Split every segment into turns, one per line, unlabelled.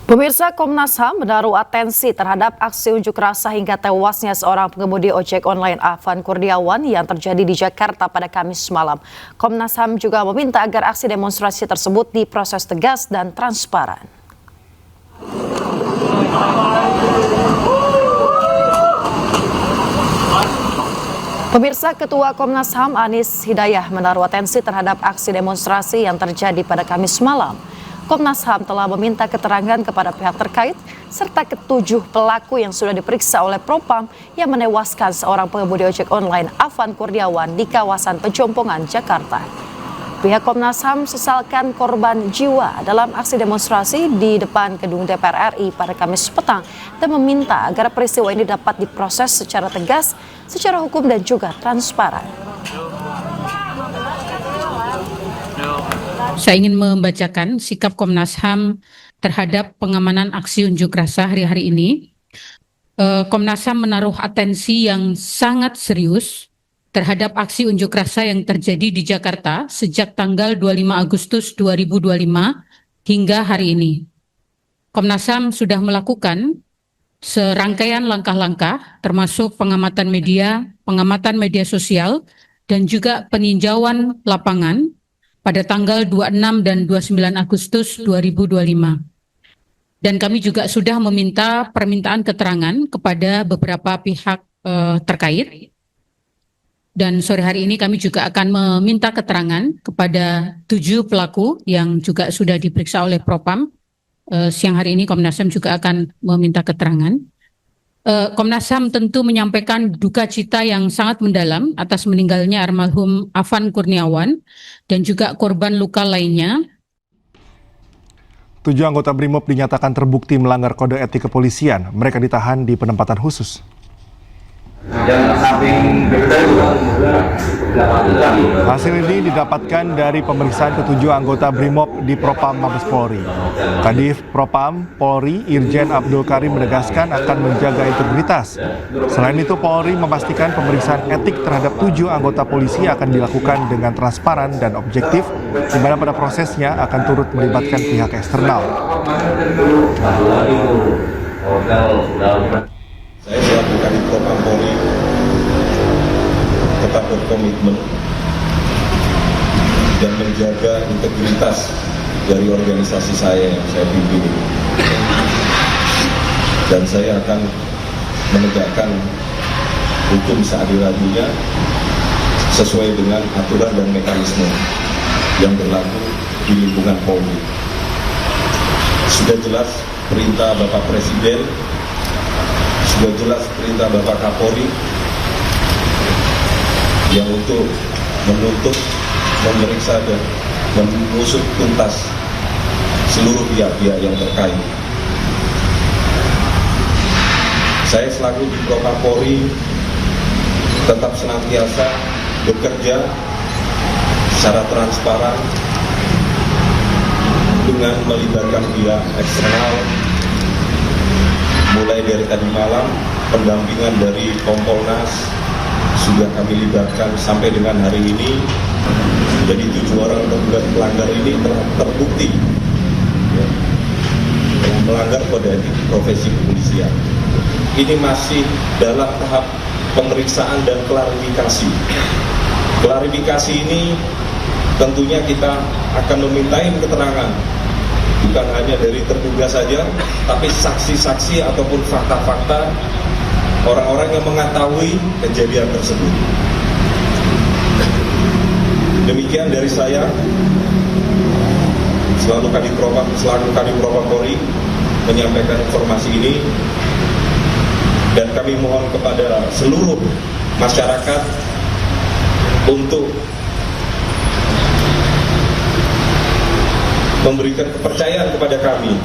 Pemirsa, Komnas HAM menaruh atensi terhadap aksi unjuk rasa hingga tewasnya seorang pengemudi ojek online Afan Kurniawan yang terjadi di Jakarta pada Kamis malam. Komnas HAM juga meminta agar aksi demonstrasi tersebut diproses tegas dan transparan. Pemirsa, Ketua Komnas HAM Anies Hidayah menaruh atensi terhadap aksi demonstrasi yang terjadi pada Kamis malam. Komnas HAM telah meminta keterangan kepada pihak terkait serta ketujuh pelaku yang sudah diperiksa oleh Propam yang menewaskan seorang pengemudi ojek online Afan Kurniawan di kawasan Pejompongan, Jakarta. Pihak Komnas HAM sesalkan korban jiwa dalam aksi demonstrasi di depan gedung DPR RI pada Kamis petang dan meminta agar peristiwa ini dapat diproses secara tegas, secara hukum dan juga transparan.
Saya ingin membacakan sikap Komnas HAM terhadap pengamanan aksi unjuk rasa hari-hari ini. Komnas HAM menaruh atensi yang sangat serius terhadap aksi unjuk rasa yang terjadi di Jakarta sejak tanggal 25 Agustus 2025 hingga hari ini. Komnas HAM sudah melakukan serangkaian langkah-langkah termasuk pengamatan media sosial, dan juga peninjauan lapangan pada tanggal 26 dan 29 Agustus 2025. Dan kami juga sudah meminta permintaan keterangan kepada beberapa pihak terkait. Dan sore hari ini kami juga akan meminta keterangan kepada 7 pelaku yang juga sudah diperiksa oleh Propam. Siang hari ini Komnas HAM juga akan meminta keterangan. Komnas HAM tentu menyampaikan duka cita yang sangat mendalam atas meninggalnya almarhum Afan Kurniawan dan juga korban luka lainnya.
7 anggota BRIMOB dinyatakan terbukti melanggar kode etik kepolisian. Mereka ditahan di penempatan khusus. Hasil ini didapatkan dari pemeriksaan ketujuh anggota BRIMOB di Propam Mabes Polri. Kadif Propam Polri Irjen Abdul Karim menegaskan akan menjaga integritas. Selain itu, Polri memastikan pemeriksaan etik terhadap 7 anggota polisi akan dilakukan dengan transparan dan objektif, di mana pada prosesnya akan turut melibatkan pihak eksternal.
Saya selaku Kadif Propam Polri tetap berkomitmen dan menjaga integritas dari organisasi saya yang saya pimpin ini. Dan saya akan menegakkan hukum seadil-adilnya sesuai dengan aturan dan mekanisme yang berlaku di lingkungan Polri. Sudah jelas perintah Bapak Presiden, sudah jelas perintah Bapak Kapolri yang untuk menuntut, memeriksa dan mengusut tuntas seluruh pihak-pihak yang terkait. Saya selaku di Propam Polri tetap senantiasa bekerja secara transparan dengan melibatkan pihak eksternal, mulai dari tadi malam pendampingan dari Kompolnas sudah kami libatkan sampai dengan hari ini. Jadi 7 orang terduga pelanggar ini telah terbukti melanggar kode etik profesi kepolisian. Ini masih dalam tahap pemeriksaan dan klarifikasi. Klarifikasi ini tentunya kita akan memintain keterangan bukan hanya dari terduga saja, tapi saksi-saksi ataupun fakta-fakta orang-orang yang mengetahui kejadian tersebut. Demikian dari saya, selaku Kadif Propam Polri menyampaikan informasi ini, dan kami mohon kepada seluruh masyarakat untuk memberikan kepercayaan kepada kami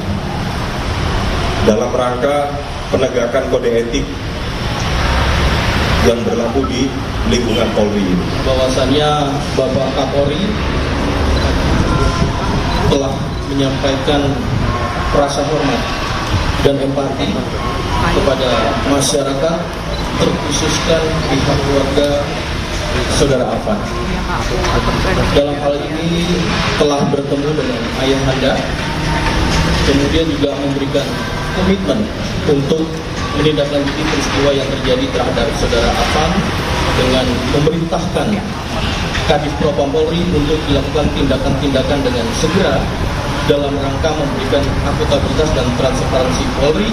dalam rangka penegakan kode etik yang berlaku di lingkungan Polri.
Bahwasannya Bapak Kapolri telah menyampaikan rasa hormat dan empati kepada masyarakat, terkhususkan pihak keluarga Saudara Afan. Dalam hal ini telah bertemu dengan ayahanda kemudian juga memberikan komitmen untuk menindaklanjuti peristiwa yang terjadi terhadap saudara Afan dengan memerintahkan Kadif Propam Polri untuk dilakukan tindakan-tindakan dengan segera dalam rangka memberikan akuntabilitas dan transparansi Polri,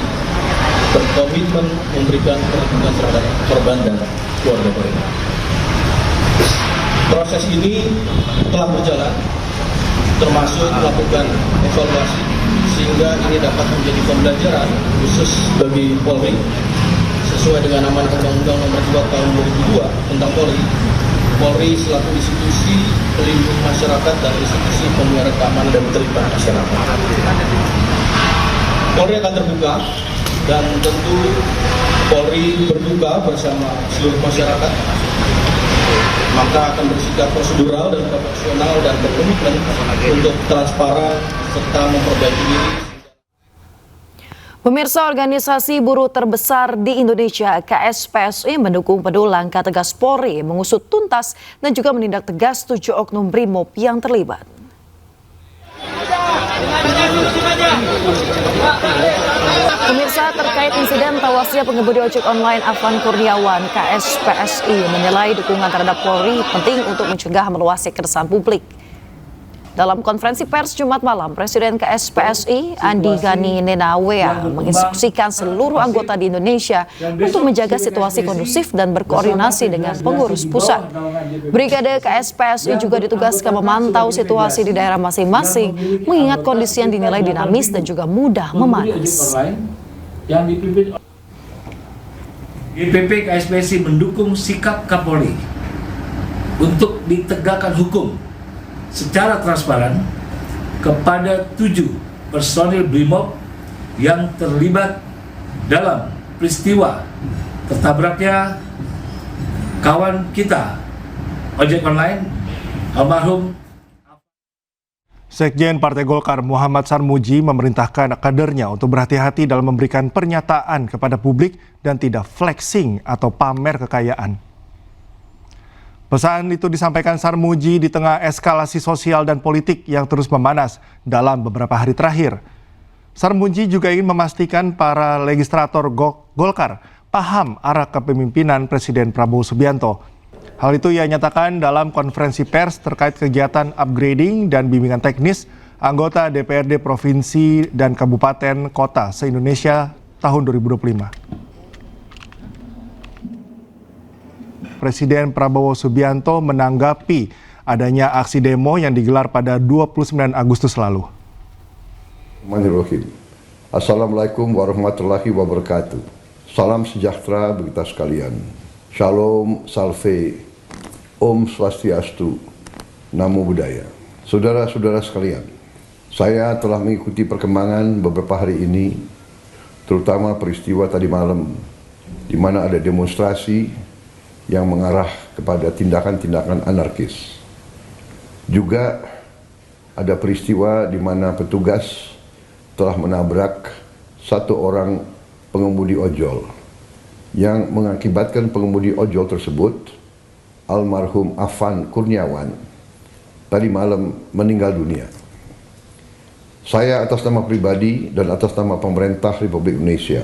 berkomitmen memberikan perlindungan terhadap korban dan keluarga mereka. Proses ini telah berjalan, termasuk melakukan evaluasi, sehingga ini dapat menjadi pembelajaran khusus bagi Polri sesuai dengan amanat Undang-Undang Nomor 2 Tahun 2002 tentang Polri. Polri selaku institusi pelindung masyarakat dan institusi pemelihara keamanan dan ketertiban masyarakat. Polri akan terbuka dan tentu Polri berduka bersama seluruh masyarakat, maka akan bersikap prosedural dan proporsional dan berkomitmen untuk transparan serta memperbaiki diri.
Pemirsa, organisasi buruh terbesar di Indonesia, KSPSI, mendukung penuh langkah tegas Polri mengusut tuntas dan juga menindak tegas 7 oknum BRIMOB yang terlibat. Pemirsa, terkait insiden tewasnya pengemudi ojek online Afan Kurniawan, KSPSI menilai dukungan terhadap Polri penting untuk mencegah meluasnya keresahan publik. Dalam konferensi pers Jumat malam, Presiden KSPSI Andi Gani Nenawea menginstruksikan seluruh anggota di Indonesia untuk menjaga situasi kondusif dan berkoordinasi dengan pengurus pusat. Brigade KSPSI juga ditugaskan memantau situasi di daerah masing-masing, mengingat kondisi yang dinilai dinamis dan juga mudah memanas.
GPP KSPSI mendukung sikap Kapolri untuk ditegakkan hukum secara transparan kepada 7 personil BRIMOB yang terlibat dalam peristiwa tertabraknya kawan kita ojek online almarhum.
Sekjen Partai Golkar Muhammad Sarmuji memerintahkan kadernya untuk berhati-hati dalam memberikan pernyataan kepada publik dan tidak flexing atau pamer kekayaan. Pesan itu disampaikan Sarmuji di tengah eskalasi sosial dan politik yang terus memanas dalam beberapa hari terakhir. Sarmuji juga ingin memastikan para legislator Golkar paham arah kepemimpinan Presiden Prabowo Subianto. Hal itu ia nyatakan dalam konferensi pers terkait kegiatan upgrading dan bimbingan teknis anggota DPRD Provinsi dan Kabupaten Kota se-Indonesia tahun 2025. Presiden Prabowo Subianto menanggapi adanya aksi demo yang digelar pada 29 Agustus lalu.
Assalamualaikum warahmatullahi wabarakatuh. Salam sejahtera bagi kita sekalian. Shalom, salve, Om Swastiastu, Namo Buddhaya. Saudara-saudara sekalian, saya telah mengikuti perkembangan beberapa hari ini, terutama peristiwa tadi malam, di mana ada demonstrasi yang mengarah kepada tindakan-tindakan anarkis. Juga ada peristiwa di mana petugas telah menabrak satu orang pengemudi ojol yang mengakibatkan pengemudi ojol tersebut, almarhum Afan Kurniawan, tadi malam meninggal dunia. Saya atas nama pribadi dan atas nama pemerintah Republik Indonesia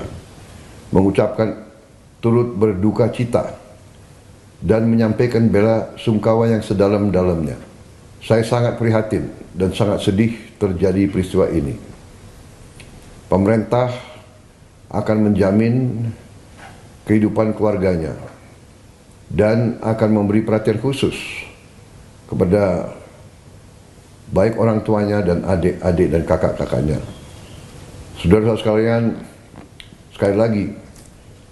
mengucapkan turut berduka cita dan menyampaikan bela sungkawa yang sedalam-dalamnya. Saya sangat prihatin dan sangat sedih terjadi peristiwa ini. Pemerintah akan menjamin kehidupan keluarganya dan akan memberi perhatian khusus kepada baik orang tuanya dan adik-adik dan kakak-kakaknya. Saudara-saudara sekalian, sekali lagi,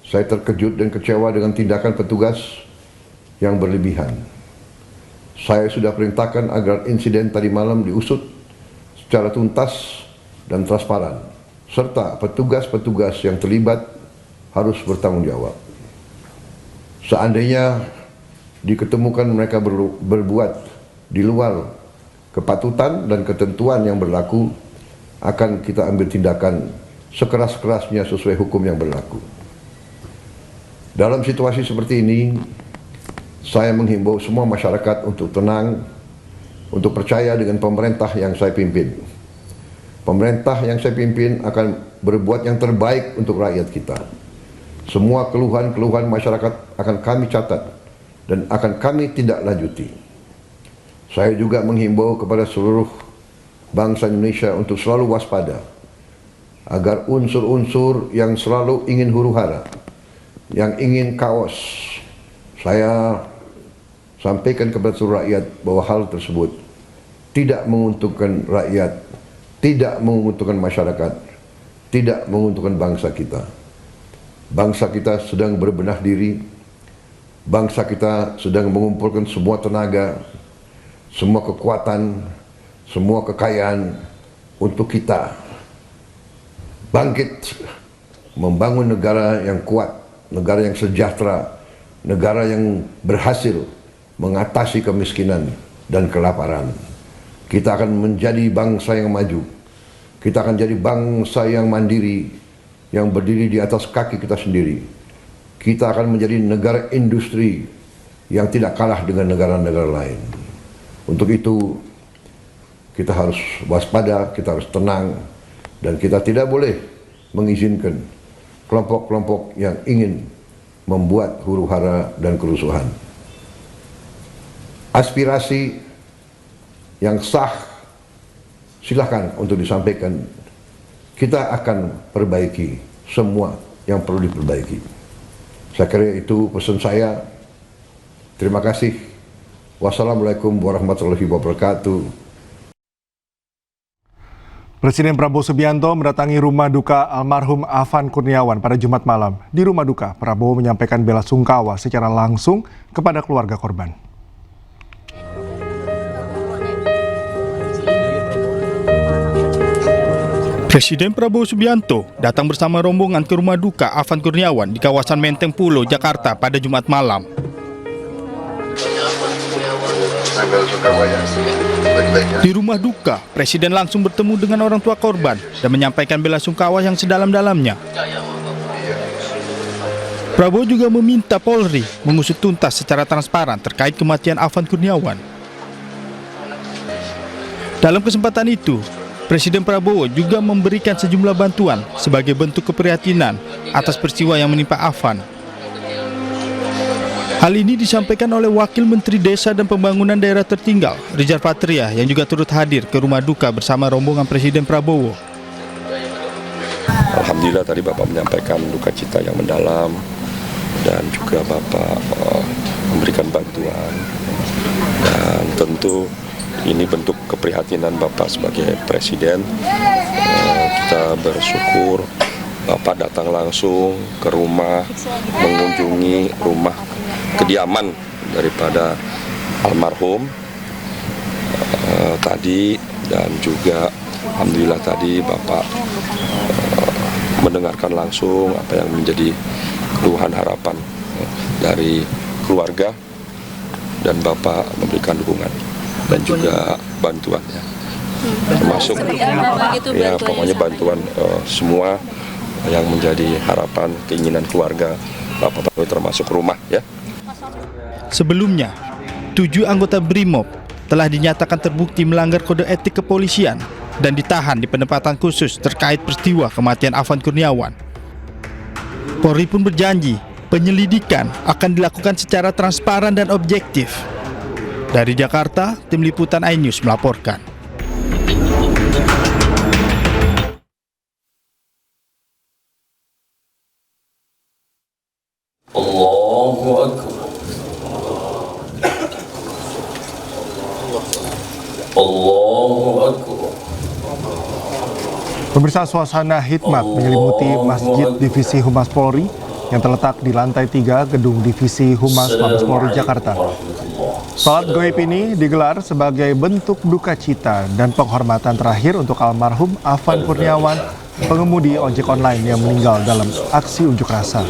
saya terkejut dan kecewa dengan tindakan petugas yang berlebihan. Saya sudah perintahkan agar insiden tadi malam diusut secara tuntas dan transparan, serta petugas-petugas yang terlibat harus bertanggung jawab. Seandainya diketemukan mereka berbuat di luar kepatutan dan ketentuan yang berlaku, akan kita ambil tindakan sekeras-kerasnya sesuai hukum yang berlaku. Dalam situasi seperti ini, saya menghimbau semua masyarakat untuk tenang, untuk percaya dengan pemerintah yang saya pimpin. pemerintah yang saya pimpin akan berbuat yang terbaik untuk rakyat kita. Semua keluhan-keluhan masyarakat akan kami catat dan akan kami tindak lanjuti. Saya juga menghimbau kepada seluruh bangsa Indonesia untuk selalu waspada agar unsur-unsur yang selalu ingin huru-hara, yang ingin kaos, saya sampaikan kepada seluruh rakyat bahwa hal tersebut tidak menguntungkan rakyat, tidak menguntungkan masyarakat, tidak menguntungkan bangsa kita. Bangsa kita sedang berbenah diri, bangsa kita sedang mengumpulkan semua tenaga, semua kekuatan, semua kekayaan untuk kita bangkit membangun negara yang kuat, negara yang sejahtera, negara yang berhasil mengatasi kemiskinan dan kelaparan. Kita akan menjadi bangsa yang maju. Kita akan jadi bangsa yang mandiri, yang berdiri di atas kaki kita sendiri. Kita akan menjadi negara industri yang tidak kalah dengan negara-negara lain. Untuk itu, kita harus waspada, kita harus tenang, dan kita tidak boleh mengizinkan kelompok-kelompok yang ingin membuat huru-hara dan kerusuhan. Aspirasi yang sah silakan untuk disampaikan. Kita akan perbaiki semua yang perlu diperbaiki. Saya kira itu pesan saya. Terima kasih. Wassalamualaikum warahmatullahi wabarakatuh.
Presiden Prabowo Subianto mendatangi rumah duka almarhum Afan Kurniawan pada Jumat malam. Di rumah duka, Prabowo menyampaikan bela sungkawa secara langsung kepada keluarga korban.
Presiden Prabowo Subianto datang bersama rombongan ke rumah duka Afan Kurniawan di kawasan Menteng Pulo, Jakarta pada Jumat malam. Di rumah duka, Presiden langsung bertemu dengan orang tua korban dan menyampaikan bela sungkawa yang sedalam-dalamnya. Prabowo juga meminta Polri mengusut tuntas secara transparan terkait kematian Afan Kurniawan. Dalam kesempatan itu, Presiden Prabowo juga memberikan sejumlah bantuan sebagai bentuk keprihatinan atas peristiwa yang menimpa Afan. Hal ini disampaikan oleh Wakil Menteri Desa dan Pembangunan Daerah Tertinggal, Rizal Patria, yang juga turut hadir ke rumah duka bersama rombongan Presiden Prabowo.
Alhamdulillah tadi Bapak menyampaikan duka cita yang mendalam dan juga Bapak memberikan bantuan, dan tentu ini bentuk keprihatinan Bapak sebagai Presiden. Kita bersyukur Bapak datang langsung ke rumah, mengunjungi rumah kediaman daripada almarhum tadi, dan juga alhamdulillah tadi Bapak mendengarkan langsung apa yang menjadi keluhan harapan dari keluarga, dan Bapak memberikan dukungan dan juga bantuannya, termasuk ya pokoknya bantuan semua yang menjadi harapan keinginan keluarga Bapak, termasuk rumah ya.
Sebelumnya, 7 anggota BRIMOB telah dinyatakan terbukti melanggar kode etik kepolisian dan ditahan di penempatan khusus terkait peristiwa kematian Afan Kurniawan. Polri pun berjanji penyelidikan akan dilakukan secara transparan dan objektif. Dari Jakarta, tim liputan iNews melaporkan.
Allahu Akbar. Allahu Akbar.
Pemirsa, suasana hikmat menyelimuti Masjid Divisi Humas Polri yang terletak di lantai 3 Gedung Divisi Humas Mabes Polri Jakarta. Salat gaib ini digelar sebagai bentuk duka cita dan penghormatan terakhir untuk almarhum Afan Kurniawan, pengemudi ojek online yang meninggal dalam aksi unjuk rasa.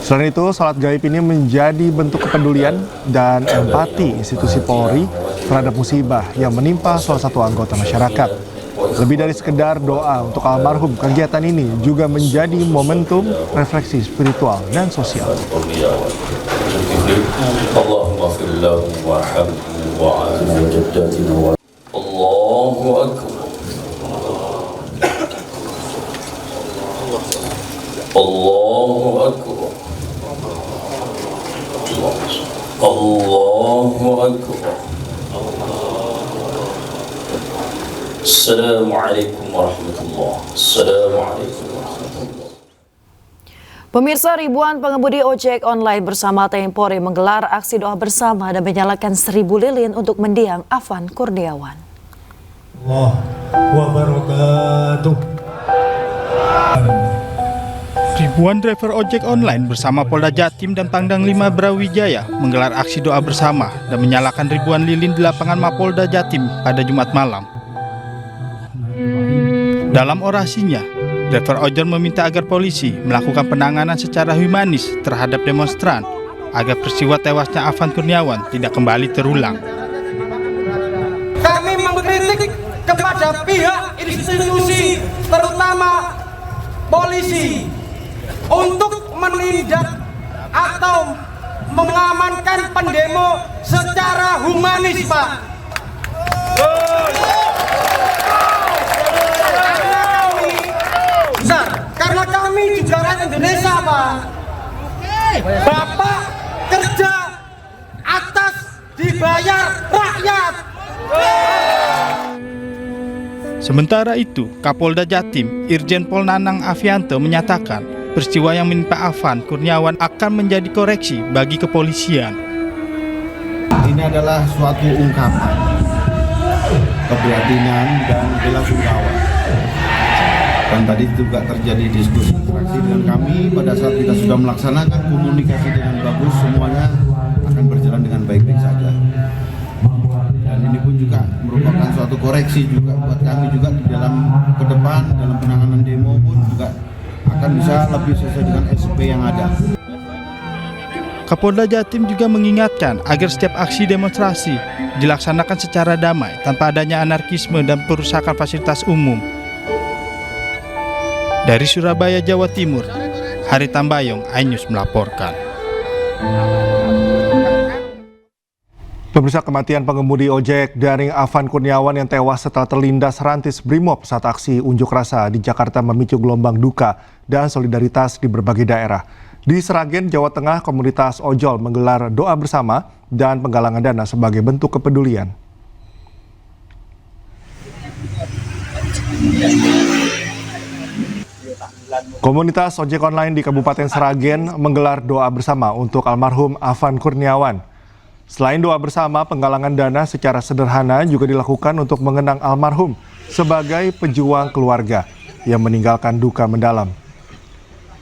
Selain itu, salat gaib ini menjadi bentuk kepedulian dan empati institusi Polri terhadap musibah yang menimpa salah satu anggota masyarakat. Lebih dari sekedar doa untuk almarhum, kegiatan ini juga menjadi momentum refleksi spiritual dan sosial.
Allahumma fir lahu warhamhu wa'afihi wa jaddatina wa Allahu Akbar. Allahu Akbar. Allahu Akbar. Assalamualaikum warahmatullahi wabarakatuh. Assalamualaikum warahmatullahi.
Pemirsa, ribuan pengemudi ojek online bersama TNI Polri menggelar aksi doa bersama dan menyalakan 1000 lilin untuk mendiang Afan Kurniawan.
Allah wabarakatuh.
Ribuan driver ojek online bersama Polda Jatim dan Pangdam 5 Brawijaya menggelar aksi doa bersama dan menyalakan ribuan lilin di lapangan Mapolda Jatim pada Jumat malam. Dalam orasinya, driver ojol meminta agar polisi melakukan penanganan secara humanis terhadap demonstran agar peristiwa tewasnya Afan Kurniawan tidak kembali terulang.
Kami mengkritik kepada pihak institusi, terutama polisi, untuk menindak atau mengamankan pendemo secara humanis, Pak. Karena kami juga rakyat Indonesia, Pak. Bapak kerja atas dibayar rakyat.
Sementara itu, Kapolda Jatim, Irjen Pol Nanang Afianto menyatakan peristiwa yang menimpa Afan Kurniawan akan menjadi koreksi bagi kepolisian.
Ini adalah suatu ungkapan keprihatinan dan bela sungkawa. Dan tadi juga terjadi diskusi interaksi dengan kami pada saat kita sudah melaksanakan komunikasi dengan bagus, semuanya akan berjalan dengan baik-baik saja. Dan ini pun juga merupakan suatu koreksi juga buat kami juga di dalam ke depan dalam penanganan demo pun juga akan bisa lebih sesuai dengan SOP yang ada.
Kapolda Jatim juga mengingatkan agar setiap aksi demonstrasi dilaksanakan secara damai tanpa adanya anarkisme dan perusakan fasilitas umum. Dari Surabaya, Jawa Timur, Hari Tambayong, iNews melaporkan.
Pemirsa, kematian pengemudi ojek daring Afan Kurniawan yang tewas setelah terlindas rantis Brimob saat aksi unjuk rasa di Jakarta memicu gelombang duka dan solidaritas di berbagai daerah. Di Sragen, Jawa Tengah, komunitas ojol menggelar doa bersama dan penggalangan dana sebagai bentuk kepedulian. Komunitas ojek online di Kabupaten Sragen menggelar doa bersama untuk almarhum Afan Kurniawan. Selain doa bersama, penggalangan dana secara sederhana juga dilakukan untuk mengenang almarhum sebagai pejuang keluarga yang meninggalkan duka mendalam.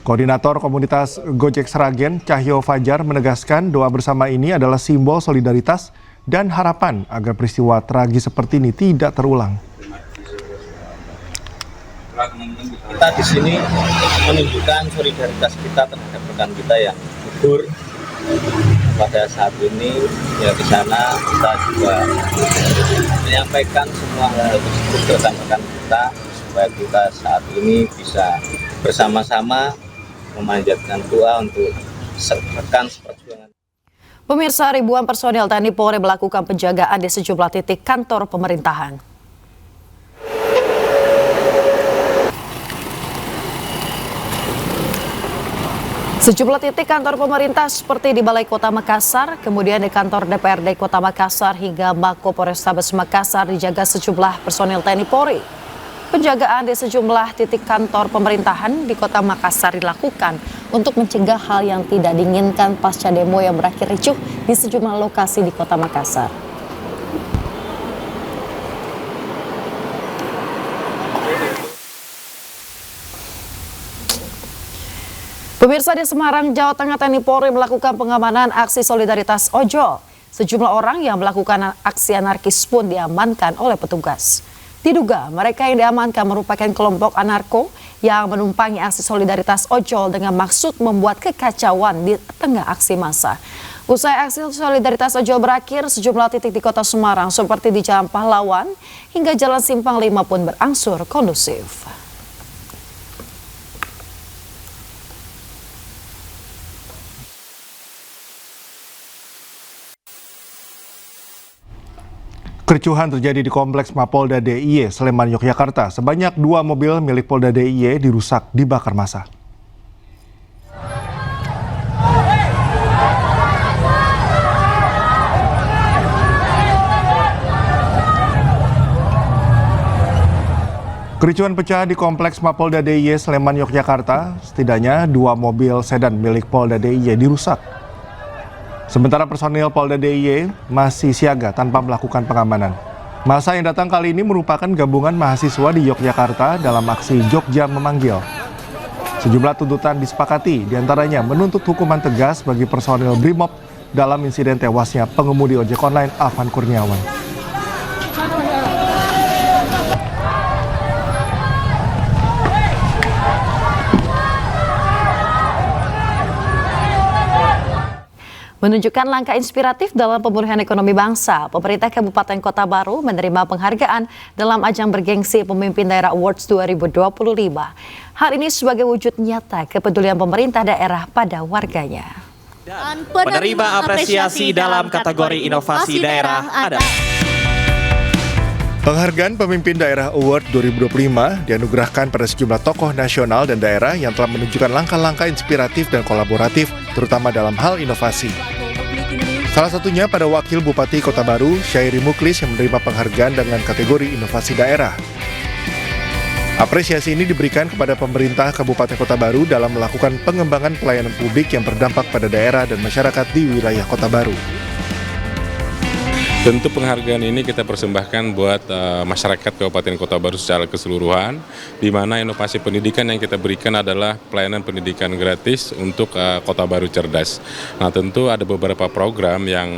Koordinator Komunitas Gojek Sragen, Cahyo Fajar, menegaskan doa bersama ini adalah simbol solidaritas dan harapan agar peristiwa tragis seperti ini tidak terulang.
Kita di sini menunjukkan solidaritas kita terhadap rekan kita yang gugur pada saat ini. Ya, di sana kita juga menyampaikan semua hal tersebut ke rekan-rekan kita supaya kita saat ini bisa bersama-sama memanjatkan doa untuk rekan seperjuangan.
Pemirsa, ribuan personil TNI Polri melakukan penjagaan di sejumlah titik kantor pemerintahan. Sejumlah titik kantor pemerintah seperti di Balai Kota Makassar, kemudian di kantor DPRD Kota Makassar hingga Mako Polrestabes Makassar dijaga sejumlah personil TNI Polri. Penjagaan di sejumlah titik kantor pemerintahan di Kota Makassar dilakukan untuk mencegah hal yang tidak diinginkan pasca demo yang berakhir ricuh di sejumlah lokasi di Kota Makassar. Pemirsa, di Semarang, Jawa Tengah, TNI Polri melakukan pengamanan aksi solidaritas ojol. Sejumlah orang yang melakukan aksi anarkis pun diamankan oleh petugas. Diduga mereka yang diamankan merupakan kelompok anarko yang menumpangi aksi solidaritas ojol dengan maksud membuat kekacauan di tengah aksi massa. Usai aksi solidaritas ojol berakhir, sejumlah titik di Kota Semarang seperti di Jalan Pahlawan hingga Jalan Simpang 5 pun berangsur kondusif.
Kericuhan terjadi di Kompleks Mapolda DIY Sleman, Yogyakarta. Sebanyak 2 mobil milik Polda DIY dirusak dibakar massa. Kericuhan pecah di Kompleks Mapolda DIY Sleman, Yogyakarta. Setidaknya 2 mobil sedan milik Polda DIY dirusak. Sementara personil Polda DIY masih siaga tanpa melakukan pengamanan. Massa yang datang kali ini merupakan gabungan mahasiswa di Yogyakarta dalam aksi Jogja Memanggil. Sejumlah tuntutan disepakati, diantaranya menuntut hukuman tegas bagi personil Brimob dalam insiden tewasnya pengemudi ojek online Afan Kurniawan.
Menunjukkan langkah inspiratif dalam pemulihan ekonomi bangsa, pemerintah Kabupaten Kota Baru menerima penghargaan dalam ajang bergengsi Pemimpin Daerah Awards 2025. Hal ini sebagai wujud nyata kepedulian pemerintah daerah pada warganya.
Dan penerima apresiasi dalam kategori inovasi daerah ada.
Penghargaan Pemimpin Daerah Award 2025 dianugerahkan pada sejumlah tokoh nasional dan daerah yang telah menunjukkan langkah-langkah inspiratif dan kolaboratif, terutama dalam hal inovasi. Salah satunya pada Wakil Bupati Kota Baru, Syairi Muklis, yang menerima penghargaan dengan kategori inovasi daerah. Apresiasi ini diberikan kepada pemerintah Kabupaten Kota Baru dalam melakukan pengembangan pelayanan publik yang berdampak pada daerah dan masyarakat di wilayah Kota Baru.
Tentu penghargaan ini kita persembahkan buat masyarakat Kabupaten Kota Baru secara keseluruhan, di mana inovasi pendidikan yang kita berikan adalah pelayanan pendidikan gratis untuk Kota Baru Cerdas. Nah, tentu ada beberapa program yang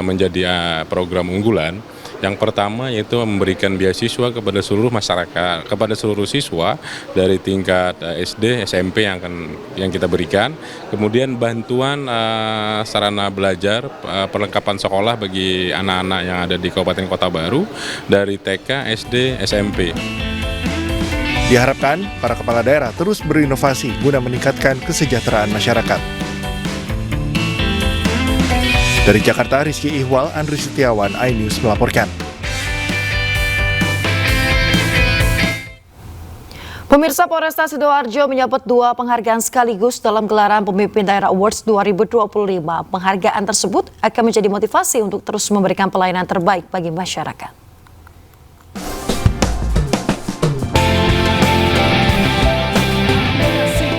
menjadi program unggulan. Yang pertama yaitu memberikan beasiswa kepada seluruh masyarakat, kepada seluruh siswa dari tingkat SD, SMP yang kita berikan. Kemudian bantuan sarana belajar, perlengkapan sekolah bagi anak-anak yang ada di Kabupaten Kota Baru dari TK, SD, SMP.
Diharapkan para kepala daerah terus berinovasi guna meningkatkan kesejahteraan masyarakat. Dari Jakarta, Rizky Ihwal, Andri Setiawan, iNews melaporkan.
Pemirsa, Polresta Sidoarjo menyabet 2 penghargaan sekaligus dalam gelaran Pemimpin Daerah Awards 2025. Penghargaan tersebut akan menjadi motivasi untuk terus memberikan pelayanan terbaik bagi masyarakat.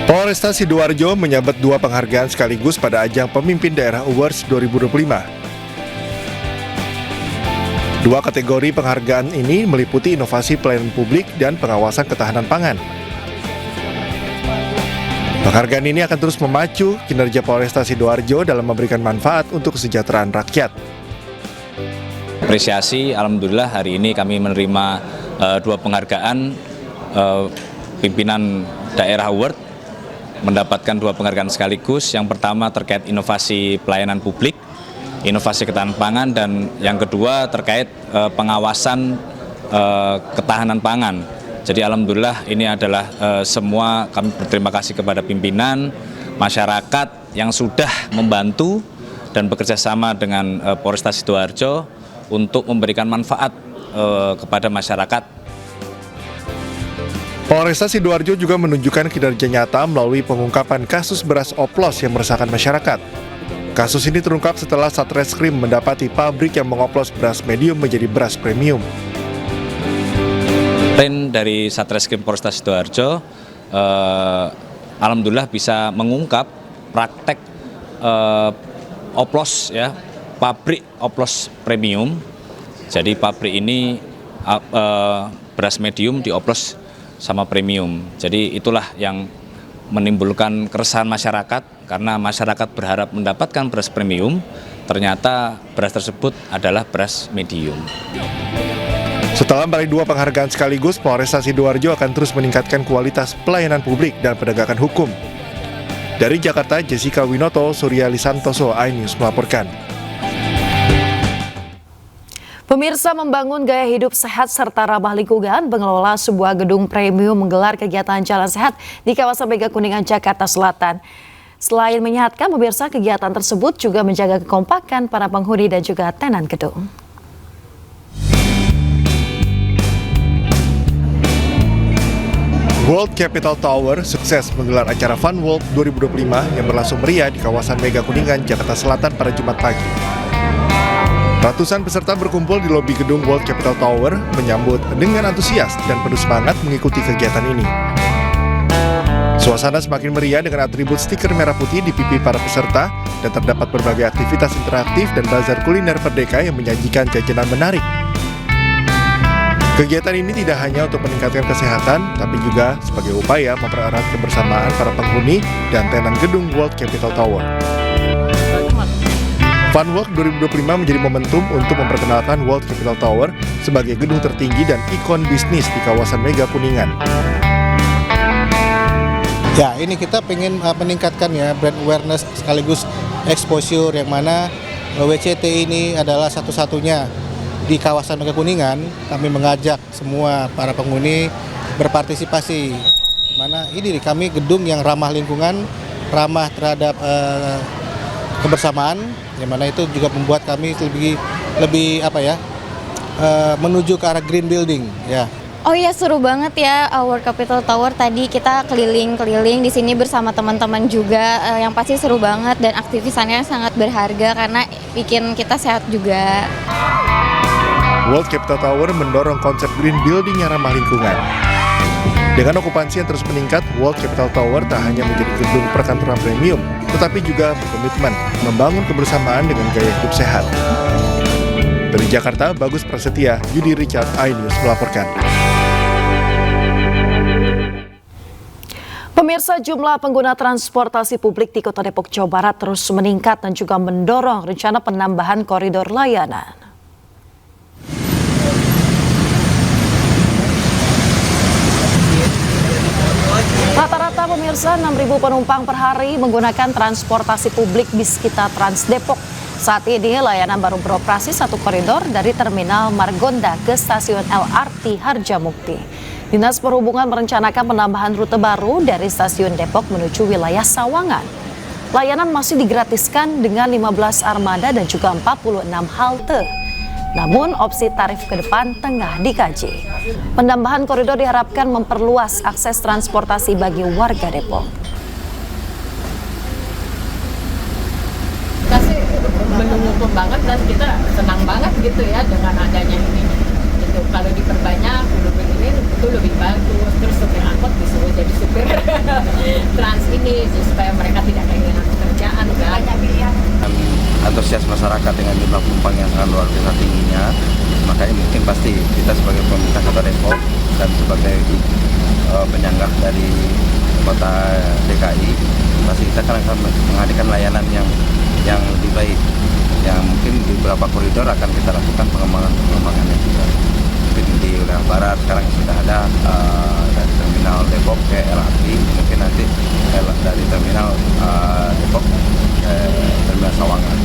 Polresta Sidoarjo menyabet 2 penghargaan sekaligus pada ajang Pemimpin Daerah Awards 2025. 2 kategori penghargaan ini meliputi inovasi pelayanan publik dan pengawasan ketahanan pangan. Penghargaan ini akan terus memacu kinerja Polresta Sidoarjo dalam memberikan manfaat untuk kesejahteraan rakyat.
Apresiasi, alhamdulillah hari ini kami menerima 2 penghargaan pimpinan daerah award, mendapatkan 2 penghargaan sekaligus. Yang pertama terkait inovasi pelayanan publik, inovasi ketahanan pangan, dan yang kedua terkait pengawasan ketahanan pangan. Jadi alhamdulillah ini adalah semua kami berterima kasih kepada pimpinan, masyarakat yang sudah membantu dan bekerja sama dengan Polresta Sidoarjo untuk memberikan manfaat kepada masyarakat.
Polresta Sidoarjo juga menunjukkan kinerja nyata melalui pengungkapan kasus beras oplos yang meresahkan masyarakat. Kasus ini terungkap setelah Satreskrim mendapati pabrik yang mengoplos beras medium menjadi beras premium.
Tim dari Satreskrim Polresta Sidoarjo alhamdulillah bisa mengungkap praktek oplos, ya, pabrik oplos premium. Jadi pabrik ini beras medium dioplos sama premium. Jadi itulah yang menimbulkan keresahan masyarakat, karena masyarakat berharap mendapatkan beras premium, ternyata beras tersebut adalah beras medium.
Setelah meraih 2 penghargaan sekaligus, Polresta Sidoarjo akan terus meningkatkan kualitas pelayanan publik dan penegakan hukum. Dari Jakarta, Jessica Winoto, Surya Lisantoso, iNews melaporkan.
Pemirsa, membangun gaya hidup sehat serta ramah lingkungan, pengelola sebuah gedung premium menggelar kegiatan jalan sehat di kawasan Mega Kuningan, Jakarta Selatan. Selain menyehatkan, pemirsa, kegiatan tersebut juga menjaga kekompakan para penghuni dan juga tenan gedung.
World Capital Tower sukses menggelar acara Fun World 2025 yang berlangsung meriah di kawasan Mega Kuningan, Jakarta Selatan pada Jumat pagi. Ratusan peserta berkumpul di lobi gedung World Capital Tower menyambut dengan antusias dan penuh semangat mengikuti kegiatan ini. Suasana semakin meriah dengan atribut stiker merah putih di pipi para peserta dan terdapat berbagai aktivitas interaktif dan bazar kuliner merdeka yang menyajikan jajanan menarik. Kegiatan ini tidak hanya untuk meningkatkan kesehatan, tapi juga sebagai upaya mempererat kebersamaan para penghuni dan tenan gedung World Capital Tower. Funwalk 2025 menjadi momentum untuk memperkenalkan World Capital Tower sebagai gedung tertinggi dan ikon bisnis di kawasan Mega Kuningan.
Ya, ini kita pengen meningkatkan ya brand awareness sekaligus exposure yang mana WCT ini adalah satu-satunya di kawasan Mega Kuningan. Kami mengajak semua para penghuni berpartisipasi. Mana ini kami gedung yang ramah lingkungan, ramah terhadap kebersamaan, yang mana itu juga membuat kami lebih menuju ke arah green building ya.
Oh iya, seru banget ya World Capital Tower. Tadi kita keliling-keliling di sini bersama teman-teman juga, yang pasti seru banget dan aktivitasnya sangat berharga karena bikin kita sehat juga.
World Capital Tower mendorong konsep green building yang ramah lingkungan. Dengan okupansi yang terus meningkat, World Capital Tower tak hanya menjadi gedung perkantoran premium, tetapi juga berkomitmen membangun kebersamaan dengan gaya hidup sehat. Dari Jakarta, Bagus Prasetya, Yudi Richard, iNews melaporkan.
Pemirsa, jumlah pengguna transportasi publik di Kota Depok, Jawa Barat terus meningkat dan juga mendorong rencana penambahan koridor layanan. Rata-rata pemirsa 6.000 penumpang per hari menggunakan transportasi publik bis kita Trans Depok. Saat ini layanan baru beroperasi satu koridor dari Terminal Margonda ke Stasiun LRT Harjamukti. Dinas Perhubungan merencanakan penambahan rute baru dari Stasiun Depok menuju wilayah Sawangan. Layanan masih digratiskan dengan 15 armada dan juga 46 halte. Namun opsi tarif ke depan tengah dikaji. Penambahan koridor diharapkan memperluas akses transportasi bagi warga Depok.
Kita sih mendukung banget dan kita senang banget gitu ya dengan adanya ini. Gitu. Kalau diperbanyak ini itu lebih bagus. Terus supir angkot disuruh jadi supir trans ini supaya mereka tidak kehilangan pekerjaan kan. Banyak pilihan.
Antusias masyarakat dengan jumlah penumpang yang sangat luar biasa tingginya, makanya mungkin pasti kita sebagai pemerintah Kota Depok dan sebagai penyangga dari Kota DKI, pasti kita akan menghadirkan layanan yang lebih baik. Yang mungkin di beberapa koridor akan kita lakukan pengembangan-pengembangannya juga. Mungkin di wilayah barat sekarang sudah ada dari Terminal Depok ke LRT, mungkin nanti dari Terminal Depok ke Terminal Sawangan.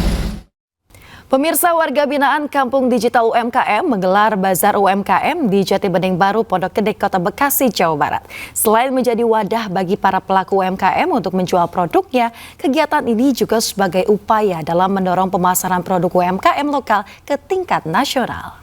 Pemirsa, warga binaan Kampung Digital UMKM menggelar Bazar UMKM di Jati Bening Baru, Pondok Gede, Kota Bekasi, Jawa Barat. Selain menjadi wadah bagi para pelaku UMKM untuk menjual produknya, kegiatan ini juga sebagai upaya dalam mendorong pemasaran produk UMKM lokal ke tingkat nasional.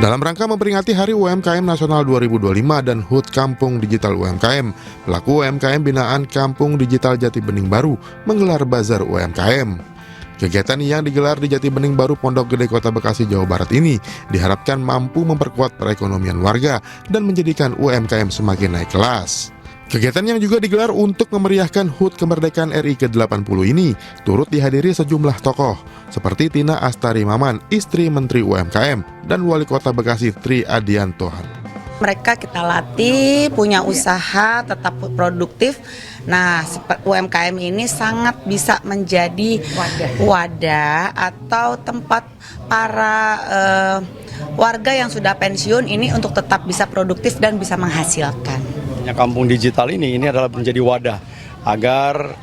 Dalam rangka memperingati Hari UMKM Nasional 2025 dan HUT Kampung Digital UMKM, pelaku UMKM binaan Kampung Digital Jati Bening Baru menggelar Bazar UMKM. Kegiatan yang digelar di Jati Bening Baru, Pondok Gede, Kota Bekasi, Jawa Barat ini diharapkan mampu memperkuat perekonomian warga dan menjadikan UMKM semakin naik kelas. Kegiatan yang juga digelar untuk memeriahkan HUT Kemerdekaan RI ke-80 ini turut dihadiri sejumlah tokoh seperti Tina Astari Maman, istri Menteri UMKM, dan Wali Kota Bekasi Tri Adianto.
Mereka kita latih, punya usaha, tetap produktif. Nah, UMKM ini sangat bisa menjadi wadah atau tempat para warga yang sudah pensiun ini untuk tetap bisa produktif dan bisa menghasilkan.
Kampung Digital ini adalah menjadi wadah agar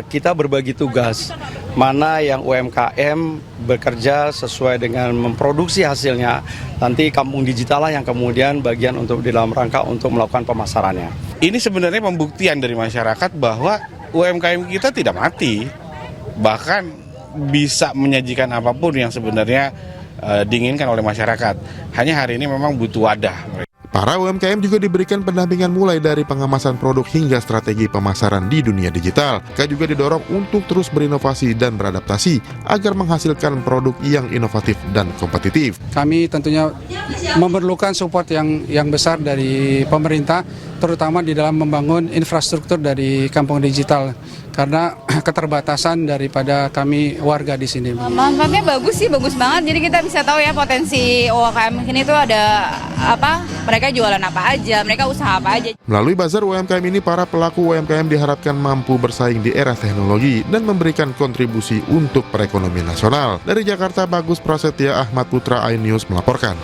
kita berbagi tugas mana yang UMKM bekerja sesuai dengan memproduksi hasilnya, nanti Kampung Digital lah yang kemudian bagian untuk di dalam rangka untuk melakukan pemasarannya.
Ini sebenarnya pembuktian dari masyarakat bahwa UMKM kita tidak mati, bahkan bisa menyajikan apapun yang sebenarnya diinginkan oleh masyarakat. Hanya hari ini memang butuh wadah.
Para UMKM juga diberikan pendampingan mulai dari pengemasan produk hingga strategi pemasaran di dunia digital. Mereka juga didorong untuk terus berinovasi dan beradaptasi agar menghasilkan produk yang inovatif dan kompetitif.
Kami tentunya memerlukan support yang besar dari pemerintah, terutama di dalam membangun infrastruktur dari kampung digital, karena keterbatasan daripada kami warga di sini.
Manfaatnya bagus sih, bagus banget. Jadi kita bisa tahu ya potensi UMKM ini tuh ada apa, mereka jualan apa aja, mereka usaha apa aja.
Melalui bazar UMKM ini, para pelaku UMKM diharapkan mampu bersaing di era teknologi dan memberikan kontribusi untuk perekonomian nasional. Dari Jakarta, Bagus Prasetya, Ahmad Putra, iNews melaporkan.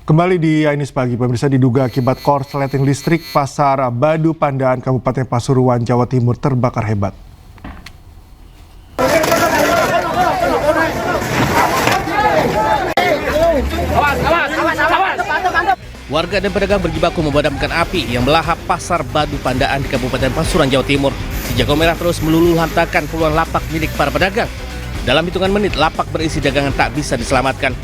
Kembali di iNews Pagi, pemirsa, diduga akibat korsleting listrik, Pasar Badu Pandaan Kabupaten Pasuruan, Jawa Timur terbakar hebat.
Warga dan pedagang berjibaku memadamkan api yang melahap Pasar Badu Pandaan di Kabupaten Pasuruan, Jawa Timur. Si jago merah terus meluluh lantakan puluhan lapak milik para pedagang. Dalam hitungan menit, lapak berisi dagangan tak bisa diselamatkan.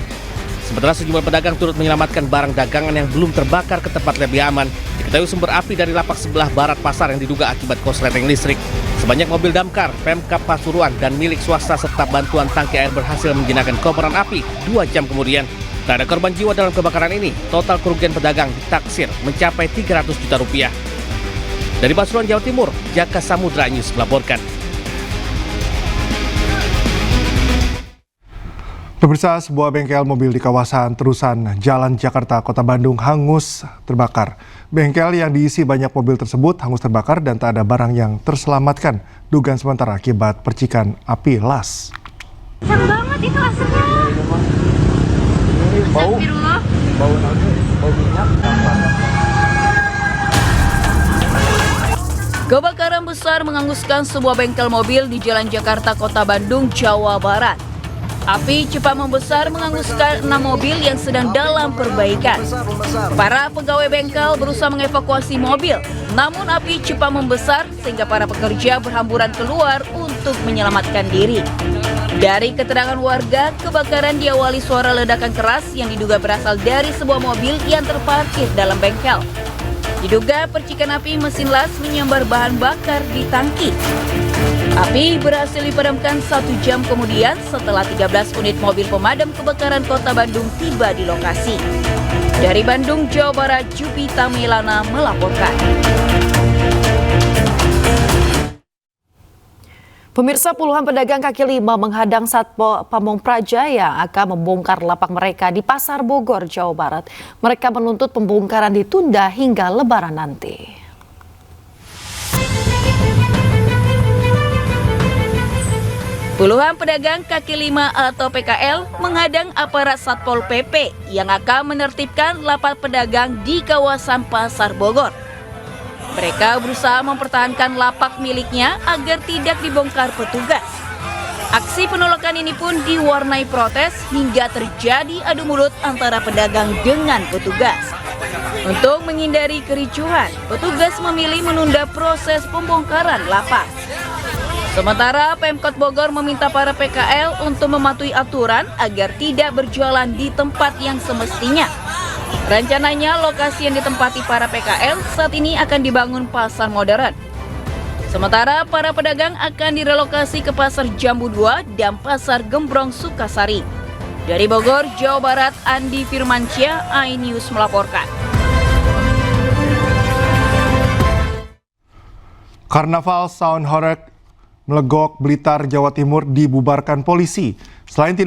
Sementara sejumlah pedagang turut menyelamatkan barang dagangan yang belum terbakar ke tempat lebih aman. Diketahui sumber api dari lapak sebelah barat pasar yang diduga akibat korsleting listrik. Sebanyak mobil damkar, Pemkab Pasuruan, dan milik swasta serta bantuan tangki air berhasil menjinakkan kobaran api 2 jam kemudian. Tak ada korban jiwa dalam kebakaran ini. Total kerugian pedagang ditaksir mencapai 300 juta rupiah. Dari Pasuruan, Jawa Timur, Jaka Samudra News melaporkan.
Pemirsa, sebuah bengkel mobil di kawasan Terusan, Jalan Jakarta, Kota Bandung hangus terbakar. Bengkel yang diisi banyak mobil tersebut hangus terbakar dan tak ada barang yang terselamatkan. Dugaan sementara akibat percikan api las.
Kencang banget itu asapnya.
Bau minyak.
Kebakaran besar menghanguskan sebuah bengkel mobil di Jalan Jakarta, Kota Bandung, Jawa Barat. Api cepat membesar menghanguskan 6 mobil yang sedang dalam perbaikan. Para pegawai bengkel berusaha mengevakuasi mobil, namun api cepat membesar sehingga para pekerja berhamburan keluar untuk menyelamatkan diri. Dari keterangan warga, kebakaran diawali suara ledakan keras yang diduga berasal dari sebuah mobil yang terparkir dalam bengkel. Diduga percikan api mesin las menyambar bahan bakar di tangki. Api berhasil dipadamkan 1 jam kemudian setelah 13 unit mobil pemadam kebakaran Kota Bandung tiba di lokasi. Dari Bandung, Jawa Barat, Jupita Milana melaporkan.
Pemirsa, puluhan pedagang kaki lima menghadang Satpol Pamong Praja yang akan membongkar lapak mereka di Pasar Bogor, Jawa Barat. Mereka menuntut pembongkaran ditunda hingga Lebaran nanti.
Puluhan pedagang kaki lima atau PKL menghadang aparat Satpol PP yang akan menertibkan lapak pedagang di kawasan Pasar Bogor. Mereka berusaha mempertahankan lapak miliknya agar tidak dibongkar petugas. Aksi penolakan ini pun diwarnai protes hingga terjadi adu mulut antara pedagang dengan petugas. Untuk menghindari kericuhan, petugas memilih menunda proses pembongkaran lapak. Sementara Pemkot Bogor meminta para PKL untuk mematuhi aturan agar tidak berjualan di tempat yang semestinya. Rencananya lokasi yang ditempati para PKL saat ini akan dibangun pasar modern. Sementara para pedagang akan direlokasi ke Pasar Jambu 2 dan Pasar Gembrong Sukasari. Dari Bogor, Jawa Barat, Andi Firmansyah, iNews melaporkan.
Karnaval Sound Horeg Melegok Blitar, Jawa Timur dibubarkan polisi. Selain tidak